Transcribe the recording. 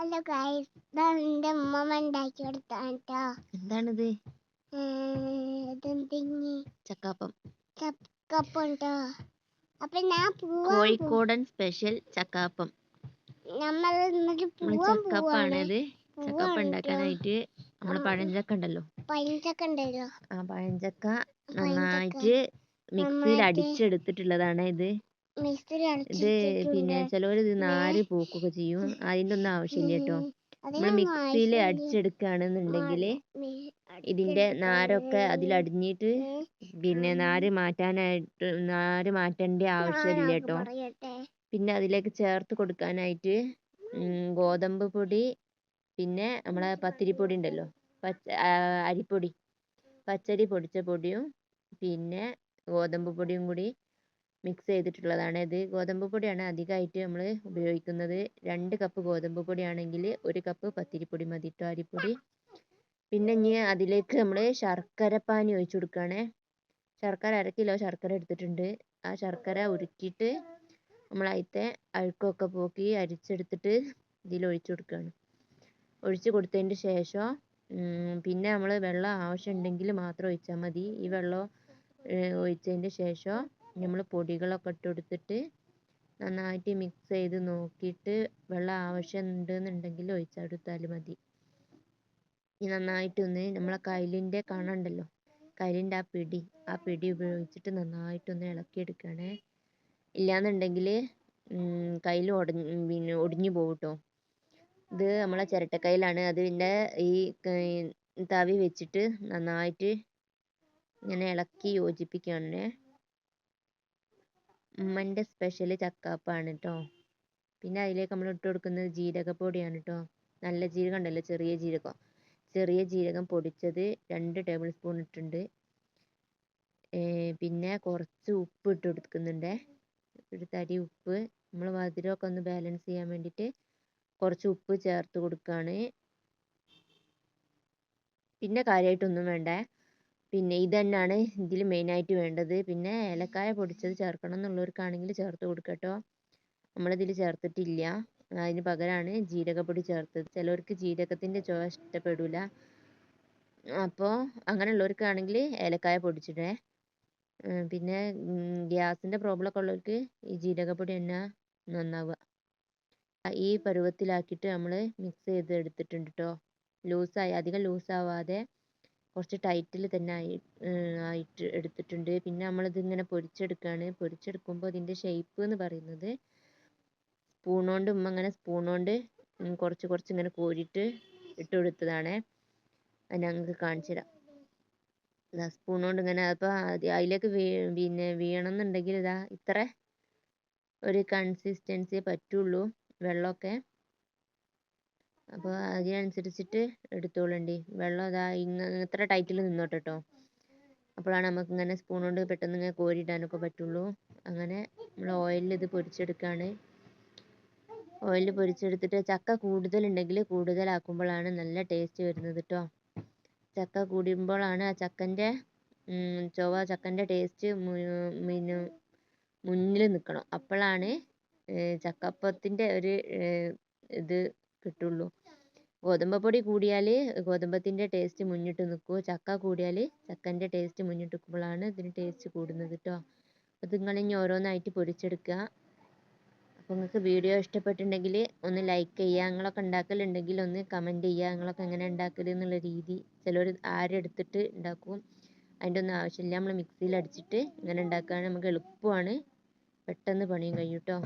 Hello guys, ഇതാണ് എൻ്റെ ഉമ്മ ഉണ്ടാക്കി കൊടുത്താണ് കേട്ടോ. എന്താണിത്? ഇതെന്തിങ്ങി ചക്കാപ്പം. ചക്കപ്പം കേട്ടോ. അപ്പൊ ഞാൻ കോഴിക്കോടൻ സ്പെഷ്യൽ ചക്കാപ്പം. നമ്മൾ എന്നിട്ട് ചക്കപ്പാണ് ഇത്. ചക്കപ്പം ഉണ്ടാക്കാനായിട്ട് നമ്മള് പഴഞ്ചക്ക ഉണ്ടല്ലോ, ആ പഴഞ്ചക്ക നന്നായിട്ട് മിക്സിയിൽ അടിച്ചെടുത്തിട്ടുള്ളതാണ് ഇത്. ഇത് പിന്നെ ചിലവർ ഇത് നാര് പോക്കുകയൊക്കെ ചെയ്യും. അതിൻ്റെ ഒന്നും ആവശ്യമില്ല കേട്ടോ. നമ്മൾ മിക്സിയിൽ അടിച്ചെടുക്കുകയാണെന്നുണ്ടെങ്കിൽ ഇതിൻ്റെ നാരൊക്കെ അതിലടിഞ്ഞിട്ട് പിന്നെ നാര് മാറ്റേണ്ട ആവശ്യമില്ല കേട്ടോ. പിന്നെ അതിലേക്ക് ചേർത്ത് കൊടുക്കാനായിട്ട് ഗോതമ്പ് പൊടി, പിന്നെ നമ്മളെ പത്തിരിപ്പൊടി ഉണ്ടല്ലോ, അരിപ്പൊടി, പച്ചരി പൊടിച്ച പൊടിയും പിന്നെ ഗോതമ്പ് പൊടിയും കൂടി മിക്സ് ചെയ്തിട്ടുള്ളതാണ് ഇത്. ഗോതമ്പ് പൊടിയാണ് അധികമായിട്ട് നമ്മൾ ഉപയോഗിക്കുന്നത്. 2 കപ്പ് ഗോതമ്പ് പൊടിയാണെങ്കിൽ 1 കപ്പ് പത്തിരിപ്പൊടി മതി കേട്ടോ, അരിപ്പൊടി. പിന്നെ ഇനി അതിലേക്ക് നമ്മൾ ശർക്കര പാനി ഒഴിച്ചു കൊടുക്കുകയാണേ. ശർക്കര 1 കിലോ ശർക്കര എടുത്തിട്ടുണ്ട്. ആ ശർക്കര ഉരുക്കിയിട്ട് നമ്മൾ അതിലത്തെ അഴുക്കൊക്കെ പോക്കി അരിച്ചെടുത്തിട്ട് ഇതിൽ ഒഴിച്ചു കൊടുക്കുകയാണ്. ഒഴിച്ച് കൊടുത്തതിന് ശേഷം പിന്നെ നമ്മൾ വെള്ളം ആവശ്യമുണ്ടെങ്കിൽ മാത്രം ഒഴിച്ചാൽ മതി. ഈ വെള്ളം ഒഴിച്ചതിന് ശേഷം നമ്മൾ പൊടികളൊക്കെ ഇട്ട് കൊടുത്തിട്ട് നന്നായിട്ട് മിക്സ് ചെയ്ത് നോക്കിയിട്ട് വെള്ളം ആവശ്യമുണ്ടെന്നുണ്ടെങ്കിൽ ഒഴിച്ചെടുത്താൽ മതി. ഇനി നന്നായിട്ടൊന്ന് നമ്മളെ കയ്യിലിൻ്റെ കണുണ്ടല്ലോ, കയ്യിലിൻ്റെ ആ പിടി ഉപയോഗിച്ചിട്ട് നന്നായിട്ടൊന്ന് ഇളക്കിയെടുക്കണേ. ഇല്ലയെന്നുണ്ടെങ്കിൽ കയ്യിൽ ഒടിഞ്ഞു പോകും കേട്ടോ. ഇത് നമ്മളെ ചിരട്ടക്കൈയിലാണ്. അതിൻ്റെ ഈ തവി വെച്ചിട്ട് നന്നായിട്ട് ഇങ്ങനെ ഇളക്കി യോജിപ്പിക്കുകയാണ്. ഉമ്മൻ്റെ സ്പെഷ്യൽ ചക്കാപ്പാണ് കേട്ടോ. പിന്നെ അതിലേക്ക് നമ്മൾ ഇട്ട് കൊടുക്കുന്നത് ജീരകപ്പൊടിയാണ് കേട്ടോ. നല്ല ജീരകം ഉണ്ടല്ലോ, ചെറിയ ജീരകം പൊടിച്ചത് 2 ടേബിൾ സ്പൂൺ ഇട്ടിട്ടുണ്ട്. പിന്നെ കുറച്ച് ഉപ്പ് ഇട്ട് കൊടുക്കുന്നുണ്ട്, ഒരു തരി ഉപ്പ്. നമ്മൾ മധുരമൊക്കെ ഒന്ന് ബാലൻസ് ചെയ്യാൻ വേണ്ടിയിട്ട് കുറച്ച് ഉപ്പ് ചേർത്ത് കൊടുക്കുകയാണ്. പിന്നെ കാര്യമായിട്ടൊന്നും വേണ്ട. പിന്നെ ഇത് തന്നെയാണ് ഇതിൽ മെയിനായിട്ട് വേണ്ടത്. പിന്നെ ഏലക്കായ പൊടിച്ചത് ചേർക്കണം എന്നുള്ളവർക്കാണെങ്കിൽ ചേർത്ത് കൊടുക്കുക കേട്ടോ. നമ്മളിതിൽ ചേർത്തിട്ടില്ല, അതിന് പകരമാണ് ജീരകപ്പൊടി ചേർത്തത്. ചിലവർക്ക് ജീരകത്തിൻ്റെ ചുവ ഇഷ്ടപ്പെടില്ല, അപ്പോൾ അങ്ങനെയുള്ളവർക്കാണെങ്കിൽ ഏലക്കായ പൊടിച്ചിടേ. പിന്നെ ഗ്യാസിൻ്റെ പ്രോബ്ലം ഒക്കെ ഉള്ളവർക്ക് ഈ ജീരകപ്പൊടി തന്നെ നന്നാവുക. ഈ പരുവത്തിലാക്കിയിട്ട് നമ്മൾ മിക്സ് ചെയ്ത് എടുത്തിട്ടുണ്ട് കേട്ടോ. അധികം ലൂസാവാതെ കുറച്ച് ടൈറ്റിൽ തന്നെ ആയിട്ട് എടുത്തിട്ടുണ്ട്. പിന്നെ നമ്മളിതിങ്ങനെ പൊരിച്ചെടുക്കുകയാണ്. പൊരിച്ചെടുക്കുമ്പോൾ ഇതിൻ്റെ ഷേപ്പ് എന്ന് പറയുന്നത് സ്പൂൺ കൊണ്ട് കുറച്ച് ഇങ്ങനെ കോരിയിട്ട് ഇട്ട് കൊടുത്തതാണ്. അത് ഞങ്ങൾക്ക് കാണിച്ചു തരാം. സ്പൂൺ കൊണ്ട് ഇങ്ങനെ, അപ്പോൾ അതിലേക്ക് പിന്നെ വീണമെന്നുണ്ടെങ്കിൽ ഇത്ര ഒരു കൺസിസ്റ്റൻസിയേ പറ്റുള്ളൂ വെള്ളമൊക്കെ. അപ്പോൾ അതിനനുസരിച്ചിട്ട് എടുത്തോളണ്ടി. വെള്ളം ഇത്ര ടൈറ്റിൽ നിന്നോട്ടെ കേട്ടോ. അപ്പോഴാണ് നമുക്ക് ഇങ്ങനെ സ്പൂൺ കൊണ്ട് പെട്ടെന്ന് ഇങ്ങനെ കോരിയിടാനൊക്കെ പറ്റുള്ളൂ. അങ്ങനെ നമ്മൾ ഓയിലിൽ ഇത് പൊരിച്ചെടുക്കുകയാണ്. ഓയിലിൽ പൊരിച്ചെടുത്തിട്ട് ചക്ക കൂടുതലുണ്ടെങ്കിൽ കൂടുതലാക്കുമ്പോഴാണ് നല്ല ടേസ്റ്റ് വരുന്നത് കേട്ടോ. ചക്ക കൂടുമ്പോഴാണ് ആ ചക്കൻ്റെ ചക്കൻ്റെ ടേസ്റ്റ് പിന്നെ മുന്നിൽ നിൽക്കണം. അപ്പോഴാണ് ചക്കപ്പത്തിൻ്റെ ഒരു ഇത് കിട്ടുള്ളൂ. ഗോതമ്പപ്പൊടി കൂടിയാൽ ഗോതമ്പത്തിൻ്റെ ടേസ്റ്റ് മുന്നിട്ട് നിൽക്കും. ചക്ക കൂടിയാൽ ചക്കൻ്റെ ടേസ്റ്റ് മുന്നിട്ട് നിൽക്കുമ്പോഴാണ് ഇതിന് ടേസ്റ്റ് കൂടുന്നത് കേട്ടോ. അപ്പോൾ നിങ്ങളിനി ഓരോന്നായിട്ട് പൊരിച്ചെടുക്കുക. അപ്പോൾ നിങ്ങൾക്ക് വീഡിയോ ഇഷ്ടപ്പെട്ടിട്ടുണ്ടെങ്കിൽ ഒന്ന് ലൈക്ക് ചെയ്യുക. നിങ്ങളൊക്കെ ഉണ്ടാക്കലുണ്ടെങ്കിൽ ഒന്ന് കമൻറ്റ് ചെയ്യുക. നിങ്ങളൊക്കെ എങ്ങനെ ഉണ്ടാക്കൽ എന്നുള്ള രീതി. ചിലർ ആരെടുത്തിട്ട് ഉണ്ടാക്കും, അതിൻ്റെ ഒന്നും ആവശ്യമില്ല. നമ്മൾ മിക്സിയിൽ അടിച്ചിട്ട് ഇങ്ങനെ ഉണ്ടാക്കുകയാണെങ്കിൽ നമുക്ക് എളുപ്പമാണ്, പെട്ടെന്ന് പണിയും കഴിയും കേട്ടോ.